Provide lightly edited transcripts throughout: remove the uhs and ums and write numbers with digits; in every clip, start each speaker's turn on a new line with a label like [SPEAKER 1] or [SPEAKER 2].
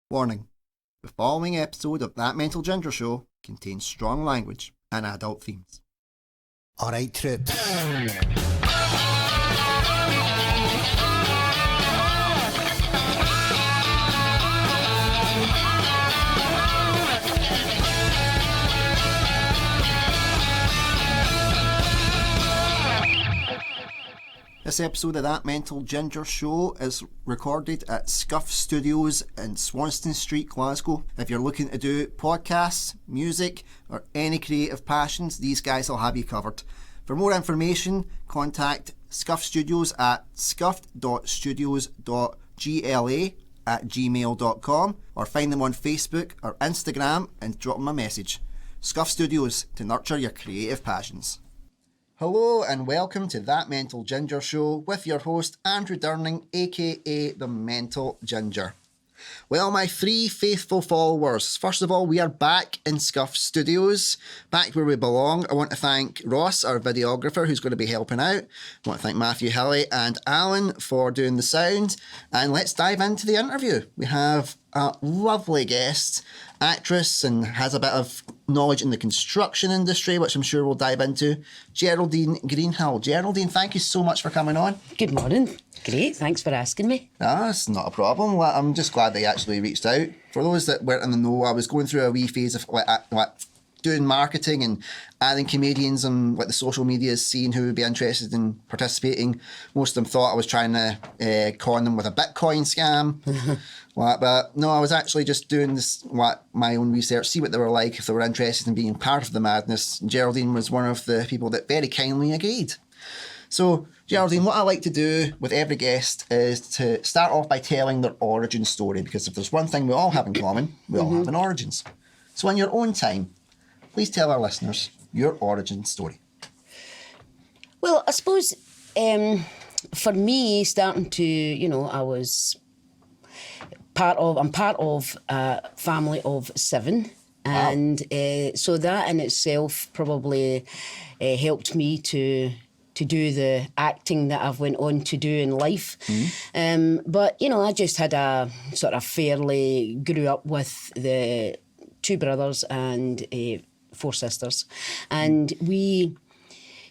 [SPEAKER 1] Warning: the following episode of That Mental Ginger Show contains strong language and adult themes.
[SPEAKER 2] Alright, troops.
[SPEAKER 1] This episode of That Mental Ginger Show is recorded at Scuff Studios in Swanston Street, Glasgow. If you're looking to do podcasts, music, or any creative passions, these guys will have you covered. For more information, contact Scuff Studios at scuff.studios.gla@gmail.com or find them on Facebook or Instagram and drop them a message. Scuff Studios, to nurture your creative passions. Hello and welcome to That Mental Ginger Show with your host Andrew Durning, aka The Mental Ginger. Well, my three faithful followers, first of all, we are back in Scuff Studios, back where we belong. I want to thank Ross, our videographer, who's going to be helping out. I want to thank Matthew Hilley and Alan for doing the sound. And let's dive into the interview. We have a lovely guest, actress, and has a bit of knowledge in the construction industry, which I'm sure we'll dive into, Geraldine Greenhill. Geraldine, thank you so much for coming on.
[SPEAKER 3] Good morning. Great, thanks for asking me.
[SPEAKER 1] That's not a problem. I'm just glad that you actually reached out. For those that weren't in the know, I was going through a wee phase of doing marketing and adding comedians on the social media, seeing who would be interested in participating. Most of them thought I was trying to con them with a Bitcoin scam. But no, I was actually just doing this, my own research, see what they were like, if they were interested in being part of the madness. And Geraldine was one of the people that very kindly agreed. So, Geraldine, what I like to do with every guest is to start off by telling their origin story, because if there's one thing we all have in common, we all have an origins. So in your own time, please tell our listeners your origin story.
[SPEAKER 3] Well, I suppose for me, starting to, I was I'm part of a family of 7. Wow. And so that in itself probably helped me to do the acting that I've went on to do in life. But, I just had a sort of grew up with the 2 brothers and 4 sisters. And we,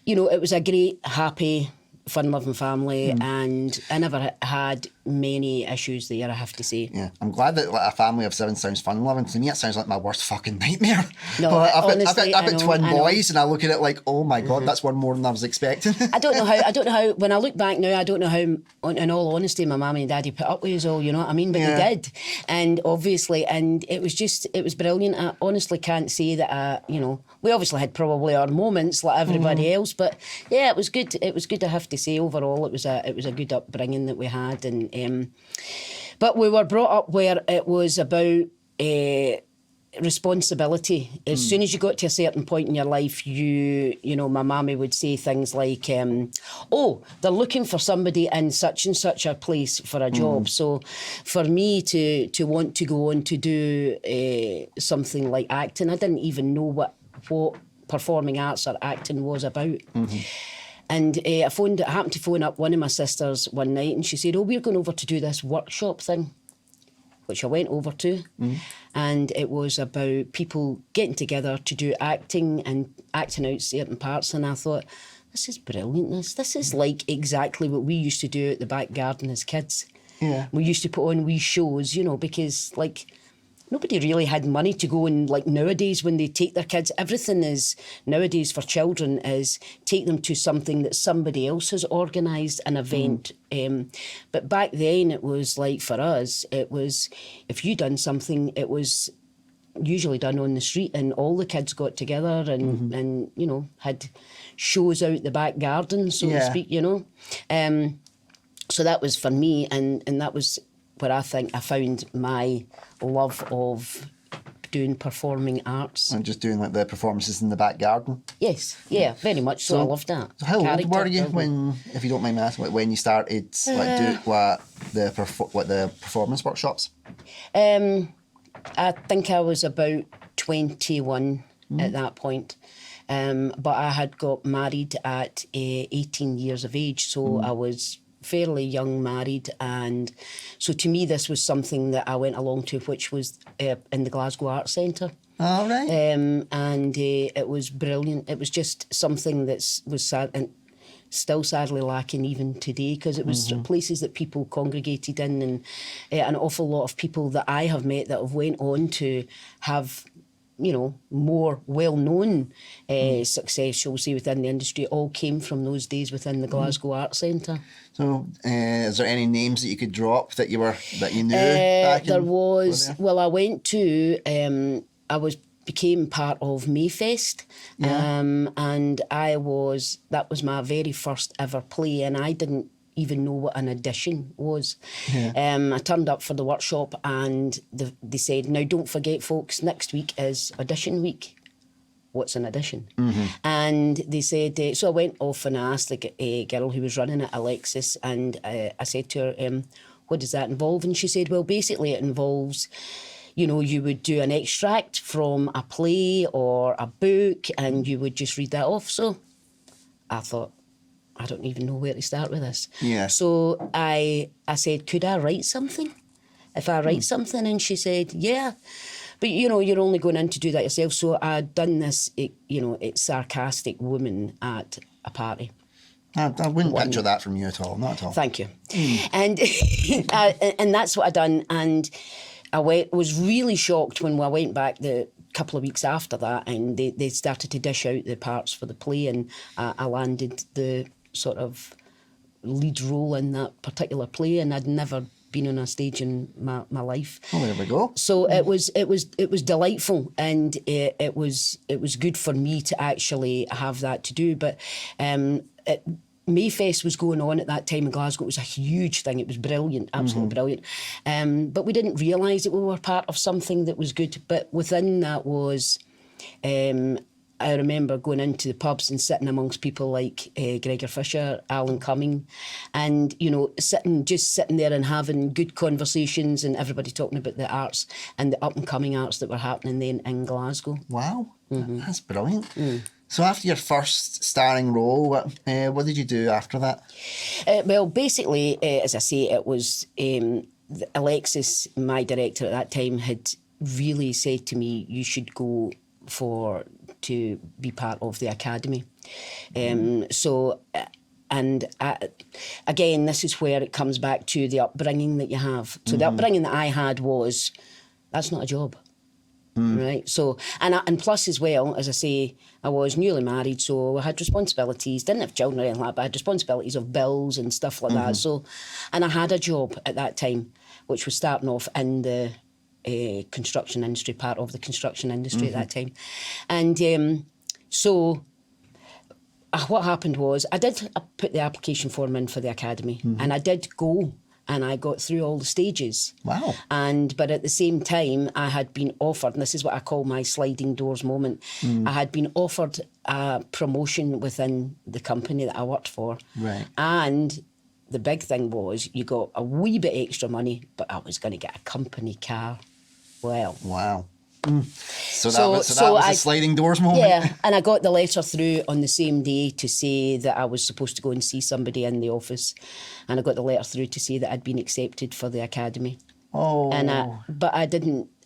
[SPEAKER 3] it was a great, happy, fun-loving family, and I never had many issues there, I have to say. Yeah,
[SPEAKER 1] I'm glad that a family of 7 sounds fun-loving. To me, it sounds like my worst fucking nightmare.
[SPEAKER 3] No, honestly,
[SPEAKER 1] I've got twin boys, and I look at it like, oh my God, that's one more than I was expecting.
[SPEAKER 3] I don't know how, when I look back now, I don't know how, in all honesty, my mummy and daddy put up with us all, you know what I mean? But they did. And obviously, and it was brilliant. I honestly can't say that, we obviously had probably our moments like everybody else, but yeah, it was good. It was good, I have to say. Overall, it was a good upbringing that we had, and but we were brought up where it was about responsibility. As soon as you got to a certain point in your life, my mammy would say things like, "Oh, they're looking for somebody in such and such a place for a job." So, for me to want to go on to do something like acting, I didn't even know what performing arts or acting was about. And I happened to phone up one of my sisters one night, and she said, "Oh, we're going over to do this workshop thing," which I went over to. And it was about people getting together to do acting and acting out certain parts. And I thought, this is brilliant. This is like exactly what we used to do at the back garden as kids. Yeah. We used to put on wee shows, because nobody really had money to go, and nowadays when they take their kids, everything is nowadays for children is take them to something that somebody else has organised, an event. But back then it was for us, it was, if you done something, it was usually done on the street, and all the kids got together and had shows out the back garden, so to speak, So that was for me, and that was where I think I found my love of doing performing arts.
[SPEAKER 1] And just doing the performances in the back garden?
[SPEAKER 3] Yes, yeah, very much so. I loved that.
[SPEAKER 1] So how old were you when, if you don't mind me asking, when you started doing the performance workshops?
[SPEAKER 3] I think I was about 21 at that point. But I had got married at 18 years of age, so I was fairly young, married, and so to me this was something that I went along to, which was in the Glasgow Arts Centre.
[SPEAKER 1] All right.
[SPEAKER 3] And it was brilliant. It was just something that was sad and still sadly lacking even today, because it was places that people congregated in, and an awful lot of people that I have met that have went on to have, you know, more well-known success, shall we say, within the industry, all came from those days within the Glasgow Arts Centre.
[SPEAKER 1] So, is there any names that you could drop that you knew? Back
[SPEAKER 3] There was. Well, I went to. Became part of Mayfest, and that was my very first ever play, and I didn't even know what an audition was. I turned up for the workshop, and they said, "Now don't forget, folks, next week is audition week." What's an audition? And they said, so I went off and I asked the girl who was running it, Alexis, and I said to her, "What does that involve?" And she said, "Well, basically it involves, you know, you would do an extract from a play or a book and you would just read that off." So I thought, I don't even know where to start with this.
[SPEAKER 1] Yeah.
[SPEAKER 3] So I said, "Could I write something? If I write something?" And she said, "Yeah. But, you know, you're only going in to do that yourself." So I'd done this, it's sarcastic woman at a party.
[SPEAKER 1] I wouldn't picture that from you at all, not at all.
[SPEAKER 3] Thank you. And and that's what I done. And I was really shocked when I went back the couple of weeks after that, and they started to dish out the parts for the play, and I landed the sort of lead role in that particular play, and I'd never been on a stage in my life.
[SPEAKER 1] Oh, there we go.
[SPEAKER 3] So it was delightful, and it was good for me to actually have that to do. But Mayfest was going on at that time in Glasgow. It was a huge thing. It was brilliant, absolutely brilliant. But we didn't realise that we were part of something that was good. But within that was, I remember going into the pubs and sitting amongst people like Gregor Fisher, Alan Cumming, and, you know, just sitting there and having good conversations, and everybody talking about the arts and the up-and-coming arts that were happening then in Glasgow.
[SPEAKER 1] Wow, that's brilliant. So after your first starring role, what did you do after that?
[SPEAKER 3] Well, basically, as I say, it was Alexis, my director at that time, had really said to me, "You should go to be part of the academy." Again, this is where it comes back to the upbringing that you have. So the upbringing that I had was, that's not a job. Right, so and plus as well, as I say, I was newly married, so I had responsibilities. Didn't have children or anything like that, but I had responsibilities of bills and stuff like that. So, and I had a job at that time, which was starting off in the construction industry, part of the construction industry at that time, and so what happened was I put the application form in for the academy, and I did go. And I got through all the stages. Wow. But at the same time, I had been offered, and this is what I call my sliding doors moment, I had been offered a promotion within the company that I worked for. Right. And the big thing was you got a wee bit extra money, but I was going to get a company car. Well. Wow. So that was a sliding doors moment? Yeah, and I got the letter through on the same day to say that I was supposed to go and see somebody in the office, and I got the letter through to say that I'd been accepted for the academy. Oh. But I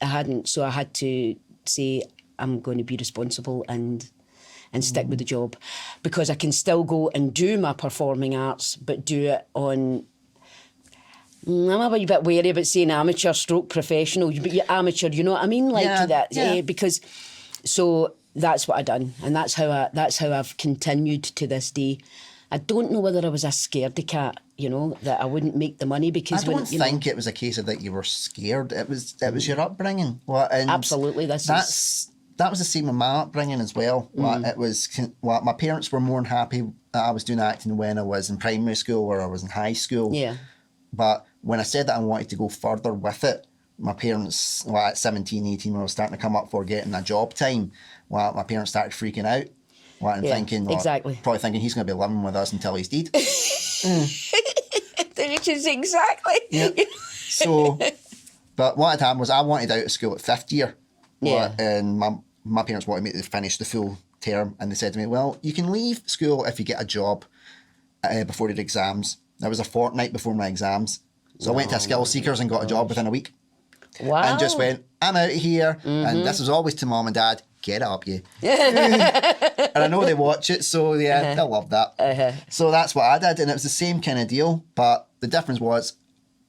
[SPEAKER 3] hadn't, so I had to say I'm going to be responsible and stick with the job, because I can still go and do my performing arts, but do it on... I'm a wee bit wary about saying amateur stroke professional, but you're amateur, you know what I mean? Because so that's what I done, and that's how I've continued to this day. I don't know whether I was a scaredy cat, you know, that I wouldn't make the money, because
[SPEAKER 1] I don't think it was a case of that you were scared. It was your upbringing.
[SPEAKER 3] Absolutely, that
[SPEAKER 1] was the same with my upbringing as well. It was my parents were more than happy that I was doing acting when I was in primary school or I was in high school. Yeah. But when I said that I wanted to go further with it, my parents, at 17, 18, when I was starting to come up for getting a job time, my parents started freaking out. And thinking, probably thinking he's going to be living with us until he's dead.
[SPEAKER 3] Which is exactly.
[SPEAKER 1] Yep. So, but what had happened was I wanted out of school at fifth year. And my parents wanted me to finish the full term, and they said to me, "Well, you can leave school if you get a job before your exams. It was a fortnight before my exams. So I went to a skill seekers and got a job within a week.
[SPEAKER 3] Wow.
[SPEAKER 1] And just went, I'm out of here. And this was always to mum and dad, get up, you. And I know they watch it, so yeah, they'll love that. So that's what I did, and it was the same kind of deal, but the difference was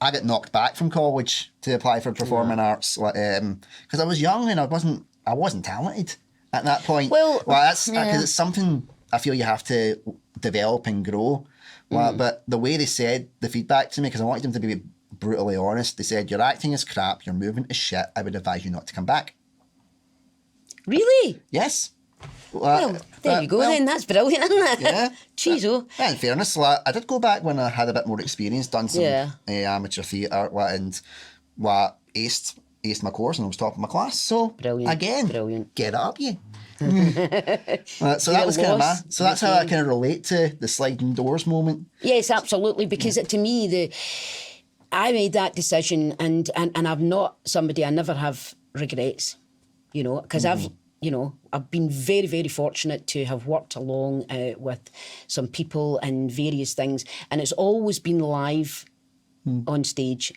[SPEAKER 1] I got knocked back from college to apply for performing arts because I was young and I wasn't talented at that point. Well that's because it's something I feel you have to develop and grow. But the way they said the feedback to me, because I wanted them to be brutally honest, they said, your acting is crap, your movement is shit, I would advise you not to come back.
[SPEAKER 3] Really?
[SPEAKER 1] Yes.
[SPEAKER 3] Well, there you go then. That's brilliant, isn't it?
[SPEAKER 1] Yeah.
[SPEAKER 3] Jeez, oh.
[SPEAKER 1] In fairness, I did go back when I had a bit more experience, done some amateur theatre and aced my course and I was top of my class. So,
[SPEAKER 3] Brilliant.
[SPEAKER 1] Get it up, you. So that was kind of so that's how I kind of relate to the sliding doors moment.
[SPEAKER 3] Yes, absolutely, because to me, I made that decision and I'm not somebody, I never have regrets, because I've been very, very fortunate to have worked along with some people and various things, and it's always been live on stage.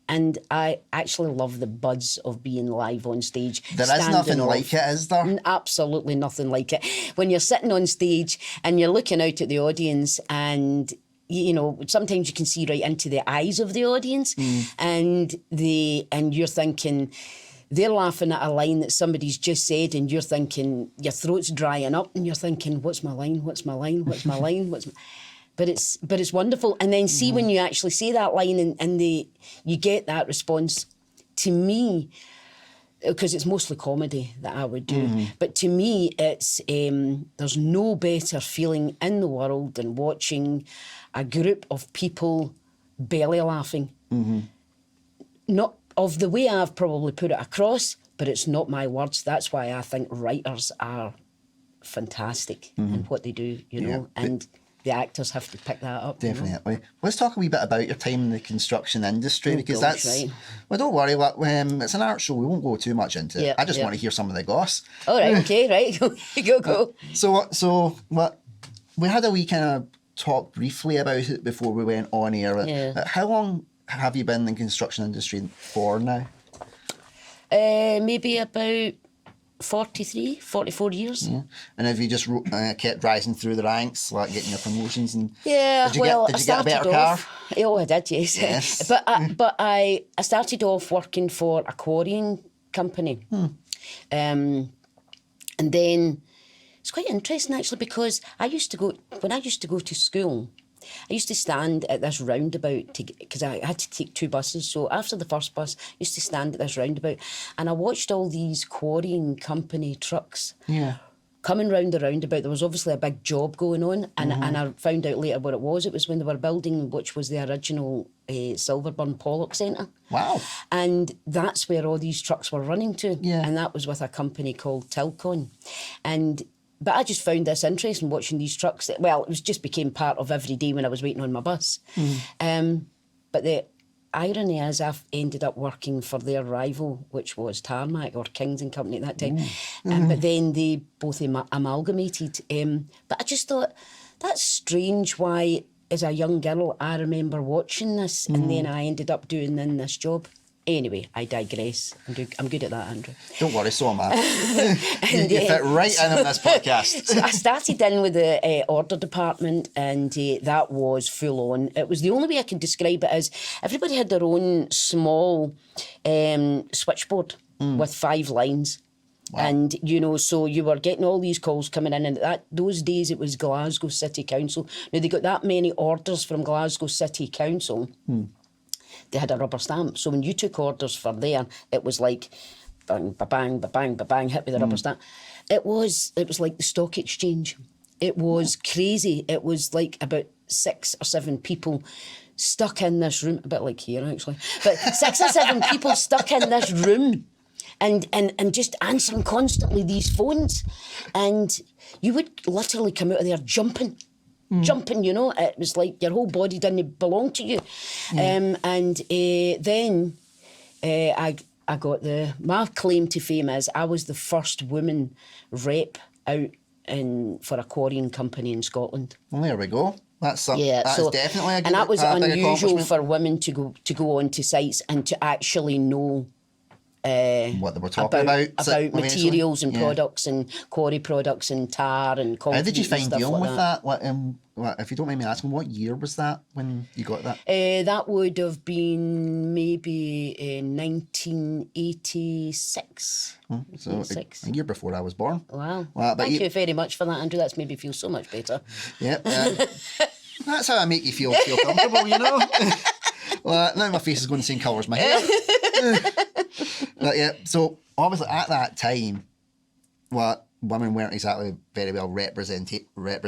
[SPEAKER 3] And I actually love the buzz of being live on stage.
[SPEAKER 1] There is nothing like it, is there?
[SPEAKER 3] Absolutely nothing like it. When you're sitting on stage and you're looking out at the audience and sometimes you can see right into the eyes of the audience and you're thinking, they're laughing at a line that somebody's just said and you're thinking, your throat's drying up and you're thinking, what's my line? But it's wonderful. And then see when you actually say that line and you get that response, to me, because it's mostly comedy that I would do, but to me it's there's no better feeling in the world than watching a group of people belly laughing. Not of the way I've probably put it across, but it's not my words. That's why I think writers are fantastic in what they do, and the actors have to pick that up.
[SPEAKER 1] Definitely. Let's talk a wee bit about your time in the construction industry, because that's...
[SPEAKER 3] Right.
[SPEAKER 1] Well, don't worry, it's an art show, we won't go too much into it. I just want to hear some of the goss.
[SPEAKER 3] All right, okay, right. Go.
[SPEAKER 1] So we had a wee kind of talk briefly about it before we went on air.
[SPEAKER 3] Yeah.
[SPEAKER 1] How long have you been in the construction industry for now?
[SPEAKER 3] Maybe about 44 years.
[SPEAKER 1] Yeah. And have you just kept rising through the ranks, like getting your promotions? And
[SPEAKER 3] yeah,
[SPEAKER 1] did you get a better car?
[SPEAKER 3] Oh, I did, yes. But I started off working for a quarrying company. And then it's quite interesting actually, because when I used to go to school, I used to stand at this roundabout because I had to take 2 buses. So after the first bus, I used to stand at this roundabout and I watched all these quarrying company trucks coming round the roundabout. There was obviously a big job going on, and I found out later what it was. It was when they were building, which was the original Silverburn Pollock Centre. Wow. And that's where all these trucks were running to. Yeah. And that was with a company called Tilcon. But I just found this interesting watching these trucks. Well, it just became part of every day when I was waiting on my bus. But the irony is I've ended up working for their rival, which was Tarmac or Kings and Company at that time. But then they both amalgamated. But I just thought, that's strange why, as a young girl, I remember watching this and then I ended up doing this job. Anyway, I digress. I'm good at that, Andrew.
[SPEAKER 1] Don't worry, so am I. You fit right in on this podcast.
[SPEAKER 3] So I started in with the order department, and that was full on. It was the only way I could describe it as everybody had their own small switchboard with 5 lines. Wow. And, so you were getting all these calls coming in, and those days it was Glasgow City Council. Now, they got that many orders from Glasgow City Council. They had a rubber stamp. So when you took orders for there, it was like bang, ba-bang, ba-bang, ba-bang, hit with the rubber stamp. It was like the stock exchange. It was crazy. It was like about 6 or 7 people stuck in this room, a bit like here actually, but 6 or 7 people stuck in this room and just answering constantly these phones. And you would literally come out of there jumping, it was like your whole body didn't belong to you. Then I got my claim to fame is I was the first woman rep out for a quarrying company in Scotland.
[SPEAKER 1] Well, there we go. That's definitely a good,
[SPEAKER 3] and that was
[SPEAKER 1] big
[SPEAKER 3] unusual
[SPEAKER 1] accomplishment.
[SPEAKER 3] for women to go onto sites and to actually know
[SPEAKER 1] what they were talking about
[SPEAKER 3] materials
[SPEAKER 1] eventually.
[SPEAKER 3] and products and quarry products and tar and concrete.
[SPEAKER 1] How did you
[SPEAKER 3] and
[SPEAKER 1] find
[SPEAKER 3] stuff
[SPEAKER 1] dealing
[SPEAKER 3] like
[SPEAKER 1] with that? What, if you don't mind me asking, what year was that when you got that?
[SPEAKER 3] That would have been maybe 1986.
[SPEAKER 1] So a year before I was born.
[SPEAKER 3] Wow.
[SPEAKER 1] But
[SPEAKER 3] Thank you very much for that, Andrew. That's made me feel so much better.
[SPEAKER 1] Yeah. That's how I make you feel comfortable, you know. Well, now my face is going the same colour as my hair. But yeah, so obviously at that time, women weren't exactly very well represented. I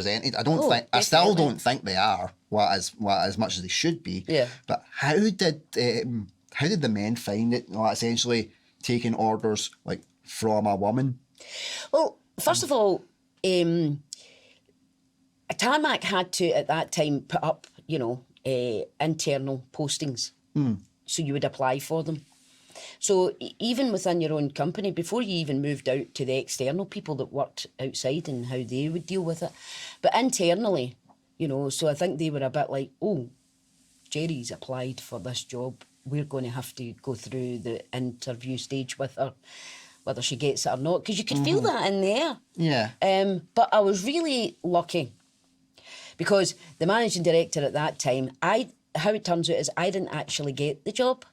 [SPEAKER 1] still don't think they are as much as they should be.
[SPEAKER 3] Yeah.
[SPEAKER 1] But how did the men find it? Essentially taking orders like from a woman.
[SPEAKER 3] Well, first of all, Tarmac had to at that time put up, internal postings, so you would apply for them. So even within your own company, before you even moved out to the external people that worked outside and how they would deal with it, but internally, so I think they were a bit like, oh, Jerry's applied for this job. We're going to have to go through the interview stage with her, whether she gets it or not, because you could feel that in the air.
[SPEAKER 1] Yeah.
[SPEAKER 3] But I was really lucky because the managing director at that time, how it turns out is I didn't actually get the job.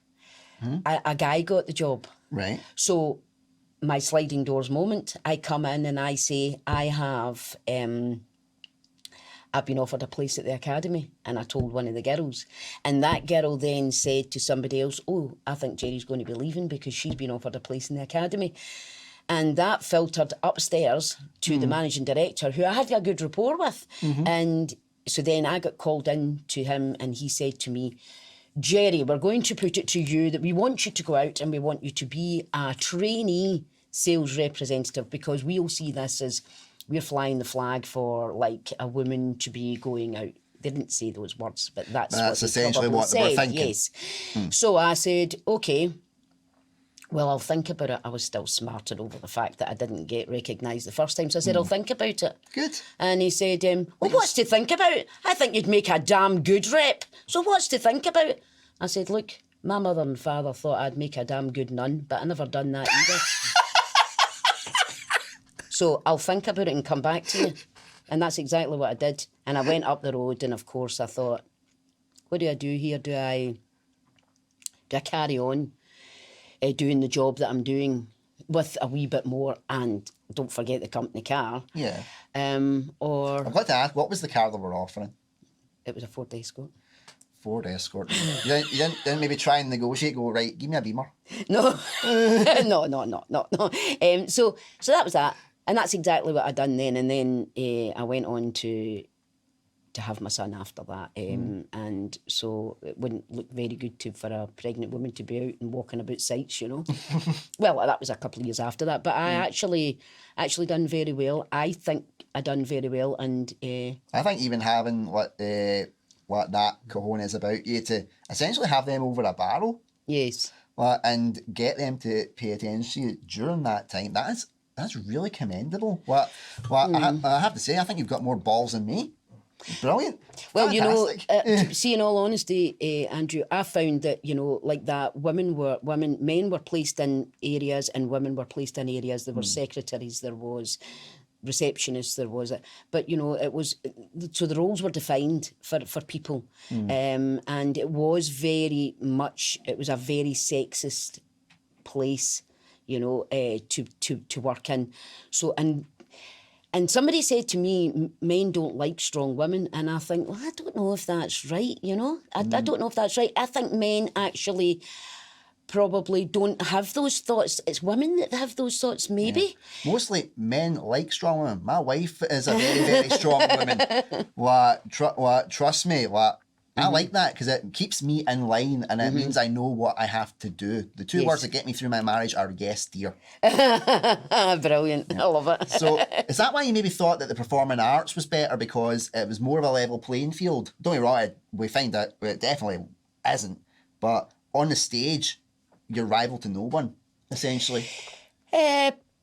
[SPEAKER 3] A guy got the job.
[SPEAKER 1] Right.
[SPEAKER 3] So my sliding doors moment, I come in and I say, I've been offered a place at the academy, and I told one of the girls, and that girl then said to somebody else, oh, I think Jerry's going to be leaving because she's been offered a place in the academy. And that filtered upstairs to the managing director, who I had a good rapport with. And so then I got called in to him, and he said to me, Jerry, we're going to put it to you that we want you to go out and we want you to be a trainee sales representative, because we'll see this as we're flying the flag for like a woman to be going out. They didn't say those words, but that's what
[SPEAKER 1] essentially what they were thinking.
[SPEAKER 3] Yes. So I said, okay, well, I'll think about it. I was still smarted over the fact that I didn't get recognised the first time. So I said, I'll think about it.
[SPEAKER 1] Good.
[SPEAKER 3] And he said, well, what's to think about? I think you'd make a damn good rep. So what's to think about? I said, look, my mother and father thought I'd make a damn good nun, but I never done that either. So I'll think about it and come back to you. And that's exactly what I did. And I went up the road, and of course I thought, what do I do here? Do I carry on doing the job that I'm doing with a wee bit more, and don't forget the company car?
[SPEAKER 1] Yeah.
[SPEAKER 3] Or
[SPEAKER 1] I've got to ask, what was the car they were offering?
[SPEAKER 3] it was a Ford Escort.
[SPEAKER 1] Ford Escort. You didn't maybe try and negotiate, go, right, give me a Beamer?
[SPEAKER 3] No, no. So that was that. And that's exactly what I done then. And then I went on to have my son after that. And so it wouldn't look very good for a pregnant woman to be out and walking about sites, Well, that was a couple of years after that. But I actually done very well. I think I done very well. And
[SPEAKER 1] I think even having what that cojones is about you to essentially have them over a barrel.
[SPEAKER 3] yes.
[SPEAKER 1] And get them to pay attention to you during that time. That's really commendable. I have to say, I think you've got more balls than me. Brilliant.
[SPEAKER 3] Well,
[SPEAKER 1] Fantastic.
[SPEAKER 3] see, in all honesty, Andrew, I found that, like that, men were placed in areas and women were placed in areas. There were secretaries, there was receptionists, there was but it was, so the roles were defined for people, and it was a very sexist place, to work in. So and somebody said to me, men don't like strong women, and I think, well, I don't know if that's right. I don't know if that's right. I think men actually probably don't have those thoughts. It's women that have those thoughts, maybe.
[SPEAKER 1] Yeah. Mostly men like strong women. My wife is a very, very strong woman. Trust me, I like that because it keeps me in line, and it means I know what I have to do. The two words that get me through my marriage are yes, dear.
[SPEAKER 3] Brilliant. Yeah. I love it.
[SPEAKER 1] So is that why you maybe thought that the performing arts was better, because it was more of a level playing field? Don't get me wrong, we find that it definitely isn't. But on the stage, you're rival to no one, essentially.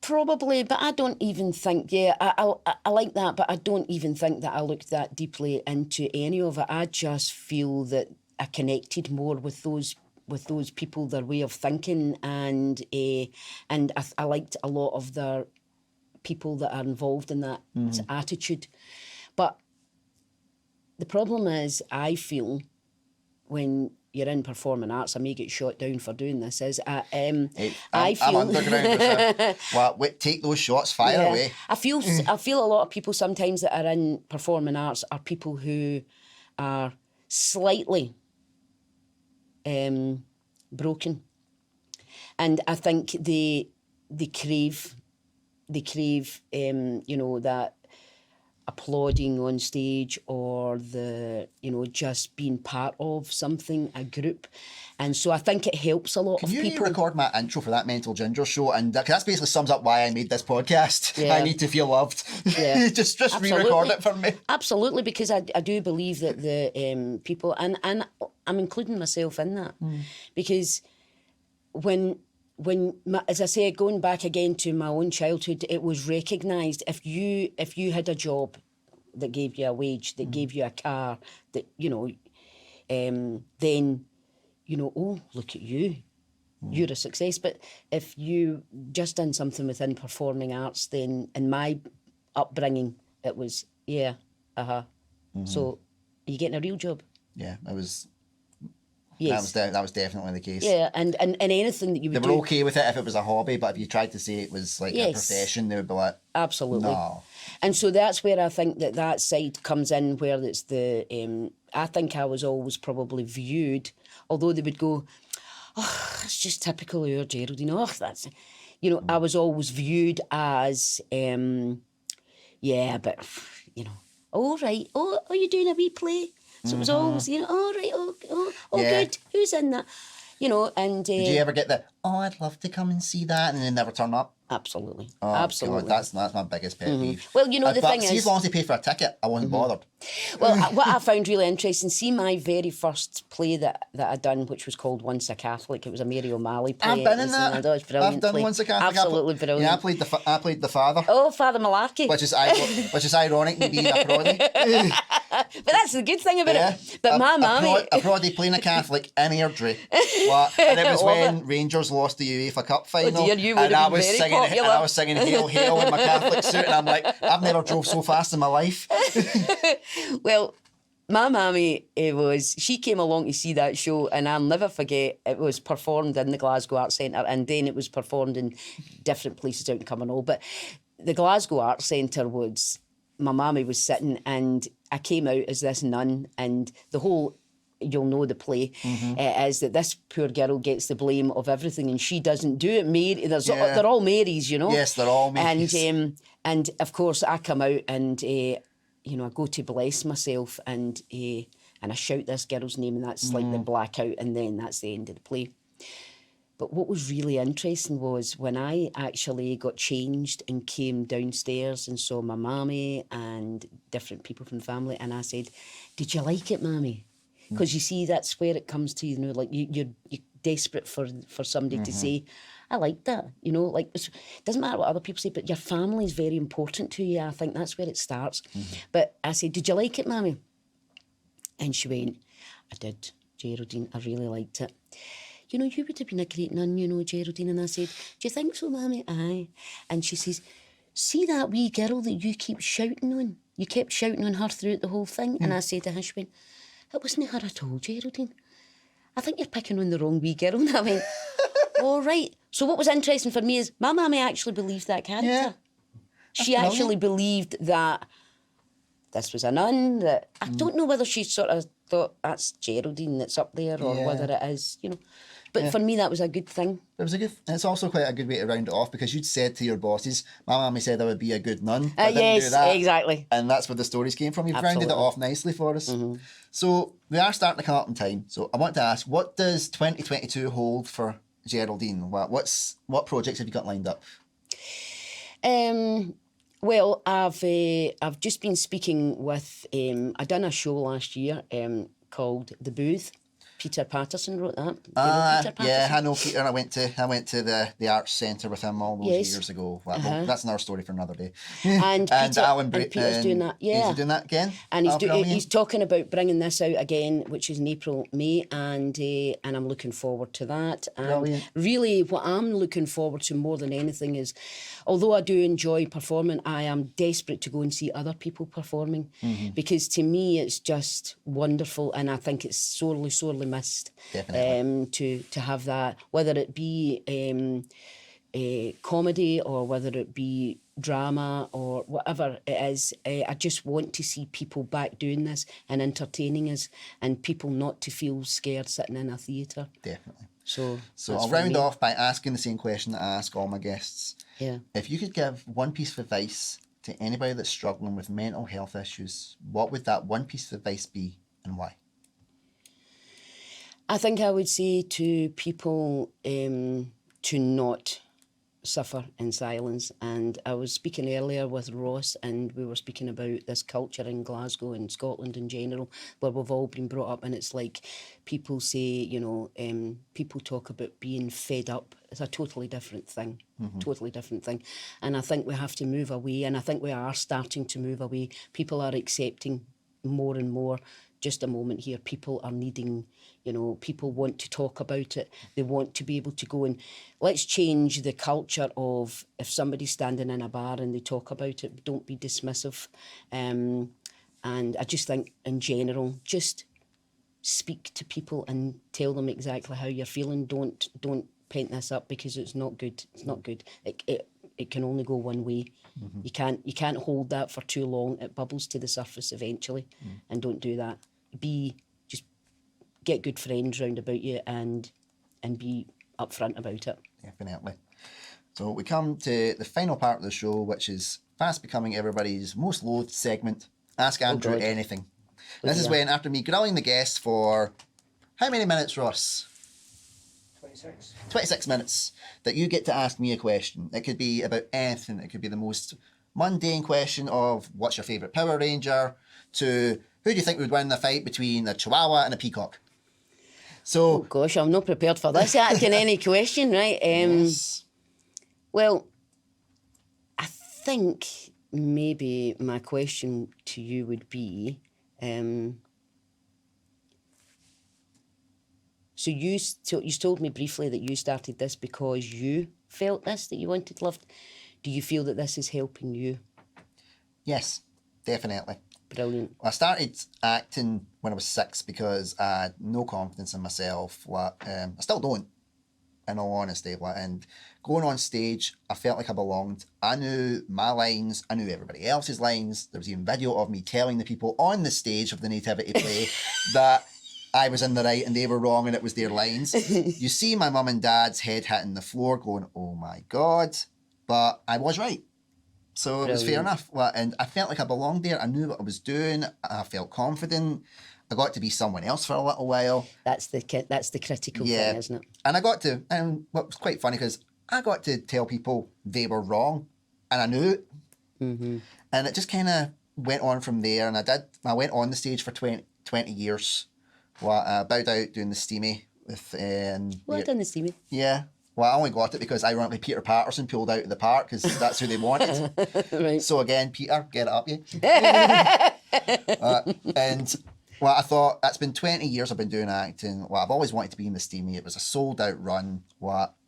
[SPEAKER 3] Probably, but I don't even think. Yeah, I like that, but I don't even think that I looked that deeply into any of it. I just feel that I connected more with those people, their way of thinking, and I liked a lot of their people that are involved in that attitude. But the problem is, I feel when you're in performing arts, I may get shot down for doing this, is I feel...
[SPEAKER 1] I'm underground. Well, wait, take those shots, fire away.
[SPEAKER 3] I feel a lot of people sometimes that are in performing arts are people who are slightly broken. And I think they crave, that applauding on stage, or the, just being part of something, a group. And so I think it helps a lot of people. Can you
[SPEAKER 1] record my intro for that Mental Ginger show? And cause that basically sums up why I made this podcast.
[SPEAKER 3] Yeah.
[SPEAKER 1] I need to feel loved.
[SPEAKER 3] Yeah.
[SPEAKER 1] just re-record it for me.
[SPEAKER 3] Absolutely, because I do believe that the people, and I'm including myself in that, because when as I say, going back again to my own childhood, it was recognised. If you had a job that gave you a wage, that gave you a car, that then oh, look at you, you're a success. But if you just done something within performing arts, then in my upbringing it was so are you getting a real job?
[SPEAKER 1] Yeah, it was.
[SPEAKER 3] Yes.
[SPEAKER 1] That was definitely the case.
[SPEAKER 3] Yeah, and anything that you would do...
[SPEAKER 1] They were okay with it if it was a hobby, but if you tried to say it was like a profession, they would be like...
[SPEAKER 3] Absolutely.
[SPEAKER 1] No.
[SPEAKER 3] And so that's where I think that side comes in, where it's the... I think I was always probably viewed, although they would go, oh, it's just typical of your Geraldine, oh, that's... I was always viewed as, but, all right, oh, are you doing a wee play? So it was always, all right, good, who's in that? And...
[SPEAKER 1] Did you ever get the, oh, I'd love to come and see that, and then never turn up?
[SPEAKER 3] Absolutely.
[SPEAKER 1] Oh,
[SPEAKER 3] absolutely.
[SPEAKER 1] God, that's my biggest pet peeve.
[SPEAKER 3] Well, the thing is...
[SPEAKER 1] as long as they pay for a ticket, I wasn't bothered.
[SPEAKER 3] Well, what I found really interesting, see my very first play that I done, which was called Once a Catholic. It was a Mary O'Malley play.
[SPEAKER 1] I've been in that.
[SPEAKER 3] I've
[SPEAKER 1] done Once a Catholic.
[SPEAKER 3] Absolutely brilliant.
[SPEAKER 1] Yeah, I played the father.
[SPEAKER 3] Oh, Father Malarkey.
[SPEAKER 1] Which is ironic, me being a proddy.
[SPEAKER 3] But that's the good thing about it. But my mammy...
[SPEAKER 1] A proddy playing a Catholic in Airdrie. And it was when Rangers lost the UEFA Cup final.
[SPEAKER 3] Oh dear, you would have been very popular.
[SPEAKER 1] And I was singing Hail, Hail in my Catholic suit, and I'm like, I've never drove so fast in my life.
[SPEAKER 3] Well, my mammy, she came along to see that show, and I'll never forget, it was performed in the Glasgow Arts Centre, and then it was performed in different places out in Cumbernauld. But the Glasgow Arts Centre was, my mammy was sitting, and I came out as this nun, and the whole... You'll know the play, is that this poor girl gets the blame of everything, and she doesn't do it. Mary, they're all Marys,
[SPEAKER 1] Yes, they're all Marys.
[SPEAKER 3] And of course, I come out and I go to bless myself, and I shout this girl's name, and that's like the blackout, and then that's the end of the play. But what was really interesting was when I actually got changed and came downstairs and saw my mammy and different people from the family, and I said, "Did you like it, mammy?" Because you see, that's where it comes to, like you're desperate for somebody to say, I like that, like it doesn't matter what other people say, but your family is very important to you. I think that's where it starts. But I said, did you like it, mammy? And she went, I did, Geraldine, I really liked it. You would have been a great nun, Geraldine. And I said, do you think so, mammy? Aye. And she says, see that wee girl that you keep shouting on? You kept shouting on her throughout the whole thing. And I said to her, she went, it wasn't her at all, Geraldine. I think you're picking on the wrong wee girl. And I went, all right. So what was interesting for me is my mammy actually believed that character.
[SPEAKER 1] Yeah.
[SPEAKER 3] She actually believed that this was a nun, that I don't know whether she sort of thought that's Geraldine that's up there, or whether it is, But for me, that was a good thing.
[SPEAKER 1] It was it's also quite a good way to round it off, because you'd said to your bosses, my mammy said I would be a good nun. I didn't do that.
[SPEAKER 3] Exactly.
[SPEAKER 1] And that's where the stories came from. You've rounded it off nicely for us. So we are starting to come up in time. So I want to ask, what does 2022 hold for Geraldine? What projects have you got lined up?
[SPEAKER 3] Well, I've just been speaking with, I done a show last year called The Booth. Peter Patterson wrote that. Do you know Peter Patterson?
[SPEAKER 1] Yeah, I know Peter. I went to the Arts Centre with him all those years ago. Well, that's another story for another day.
[SPEAKER 3] And
[SPEAKER 1] and
[SPEAKER 3] Peter,
[SPEAKER 1] Alan
[SPEAKER 3] and Peter's doing that. Yeah,
[SPEAKER 1] is he doing that again?
[SPEAKER 3] And he's talking about bringing this out again, which is in April, May, and I'm looking forward to that. And
[SPEAKER 1] Brilliant.
[SPEAKER 3] really, what I'm looking forward to more than anything is, although I do enjoy performing, I am desperate to go and see other people performing, because to me it's just wonderful, and I think it's sorely missed.
[SPEAKER 1] Definitely.
[SPEAKER 3] To have that, whether it be comedy or whether it be drama or whatever it is, I just want to see people back doing this and entertaining us, and people not to feel scared sitting in a theatre.
[SPEAKER 1] Definitely.
[SPEAKER 3] So
[SPEAKER 1] I'll round off by asking the same question that I ask all my guests.
[SPEAKER 3] Yeah.
[SPEAKER 1] If you could give one piece of advice to anybody that's struggling with mental health issues, what would that one piece of advice be, and why?
[SPEAKER 3] I think I would say to people to not suffer in silence. And I was speaking earlier with Ross, and we were speaking about this culture in Glasgow and Scotland in general, where we've all been brought up, and it's like people say, people talk about being fed up. It's a totally different thing, totally different thing. And I think we have to move away, and I think we are starting to move away. People are accepting more and more. Just a moment here, people are needing, people want to talk about it. They want to be able to go and let's change the culture of if somebody's standing in a bar and they talk about it, don't be dismissive. And I just think in general, just speak to people and tell them exactly how you're feeling. Don't paint this up because it's not good. It's not good. It can only go one way. You can't hold that for too long. It bubbles to the surface eventually, and don't do that. Just get good friends round about you and be upfront about it.
[SPEAKER 1] Definitely. So we come to the final part of the show, which is fast becoming everybody's most loathed segment. Ask Andrew anything. This is when, after me grilling the guests for how many minutes, Ross? 26 minutes, that you get to ask me a question. It could be about anything. It could be the most mundane question of what's your favourite Power Ranger, to who do you think would win the fight between a Chihuahua and a peacock? So,
[SPEAKER 3] oh gosh, I'm not prepared for this. Asking any question, right?
[SPEAKER 1] Yes.
[SPEAKER 3] Well, I think maybe my question to you would be, so you told me briefly that you started this because you felt this, that you wanted love. Do you feel that this is helping you?
[SPEAKER 1] Yes, definitely.
[SPEAKER 3] Brilliant.
[SPEAKER 1] I started acting when I was 6 because I had no confidence in myself. I still don't, in all honesty. And going on stage, I felt like I belonged. I knew my lines. I knew everybody else's lines. There was even video of me telling the people on the stage of the nativity play that I was in the right and they were wrong and it was their lines. You see my mum and dad's head hitting the floor going, oh my God. But I was right. So Brilliant. It was fair enough. And I felt like I belonged there. I knew what I was doing. I felt confident. I got to be someone else for a little while.
[SPEAKER 3] That's the critical thing, isn't it?
[SPEAKER 1] And I got to, and what was quite funny, because I got to tell people they were wrong and I knew it. Mm-hmm. And it just kind of went on from there. And I went on the stage for 20 years. I bowed out doing the steamy.
[SPEAKER 3] Well done, the steamy.
[SPEAKER 1] Yeah. Well, I only got it because ironically Peter Patterson pulled out of the park because that's who they wanted.
[SPEAKER 3] Right.
[SPEAKER 1] So again, Peter, get it up, you. I thought, that's been 20 years I've been doing acting. I've always wanted to be in the steamy. It was a sold out run.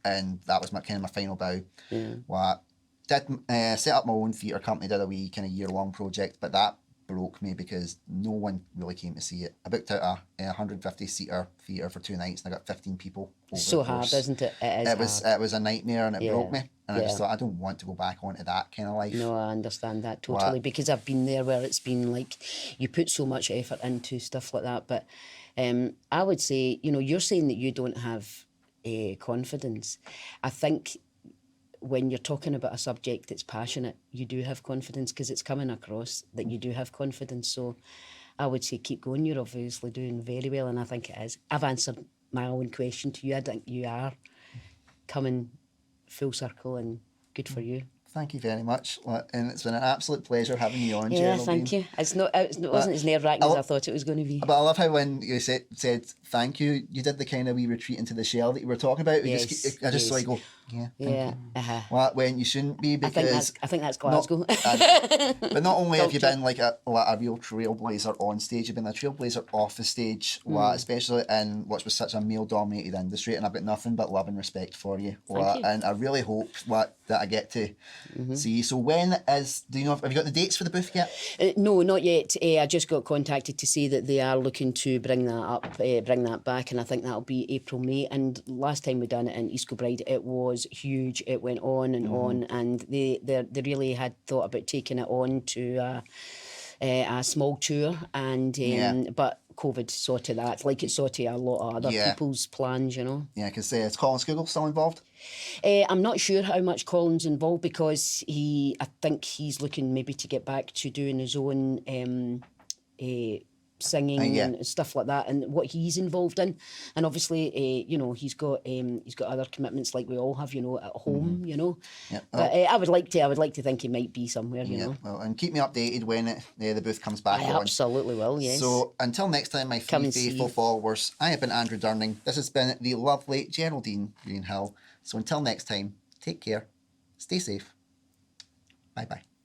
[SPEAKER 1] And that was my final bow. Yeah. Did set up my own theatre company, did a wee kind of year-long project, but that broke me because no one really came to see it. I booked out a 150-seater theatre for 2 nights and I got 15 people over
[SPEAKER 3] so
[SPEAKER 1] the
[SPEAKER 3] hard,
[SPEAKER 1] course.
[SPEAKER 3] isn't it?
[SPEAKER 1] It was a nightmare and it broke me. And I just thought, I don't want to go back onto that kind of life.
[SPEAKER 3] No, I understand that totally because I've been there where it's been like you put so much effort into stuff like that. But I would say, you're saying that you don't have confidence. I think when you're talking about a subject that's passionate, you do have confidence because it's coming across that you do have confidence. So I would say keep going. You're obviously doing very well, and I think it is. I've answered my own question to you. I think you are coming full circle and good for you.
[SPEAKER 1] thank you very much. And it's been an absolute pleasure having you on,
[SPEAKER 3] Yeah,
[SPEAKER 1] Geraldine.
[SPEAKER 3] thank you. It wasn't as nerve-wracking as I thought it was going to be.
[SPEAKER 1] But I love how when you said thank you, you did the kind of wee retreat into the shell that you were talking about. I just
[SPEAKER 3] Yes.
[SPEAKER 1] saw you go, yeah, thank
[SPEAKER 3] Yeah,
[SPEAKER 1] you. Well, when you shouldn't be, because
[SPEAKER 3] I think that's Glasgow.
[SPEAKER 1] but not only have you
[SPEAKER 3] Culture.
[SPEAKER 1] been like a real trailblazer on stage, you've been a trailblazer off the stage, especially in what was such a male-dominated industry. And I've got nothing but love and respect for you.
[SPEAKER 3] Thank you.
[SPEAKER 1] And I really hope that I get to see you. So have you got the dates for the booth yet?
[SPEAKER 3] No, not yet. I just got contacted to say that they are looking to bring that back, and I think that'll be April, May. And last time we done it in East Kilbride, it was huge. It went on and on, and they really had thought about taking it on to a small tour, and but COVID sorted that, like it sorted a lot of other people's plans, you know.
[SPEAKER 1] Yeah, because is Colin Scougal still involved?
[SPEAKER 3] I'm not sure how much Colin's involved, because I think he's looking maybe to get back to doing his own singing and stuff like that, and what he's involved in. And obviously, you know, he's got other commitments like we all have, you know, at home, you know.
[SPEAKER 1] Yeah.
[SPEAKER 3] But I would like to think he might be somewhere, you know.
[SPEAKER 1] Well, and keep me updated when the booth comes back
[SPEAKER 3] I
[SPEAKER 1] on.
[SPEAKER 3] absolutely will, yes.
[SPEAKER 1] So until next time, my
[SPEAKER 3] Come
[SPEAKER 1] three
[SPEAKER 3] and see
[SPEAKER 1] faithful
[SPEAKER 3] you.
[SPEAKER 1] followers, I have been Andrew Durning. This has been the lovely Geraldine Greenhill. So until next time, take care, stay safe. Bye bye.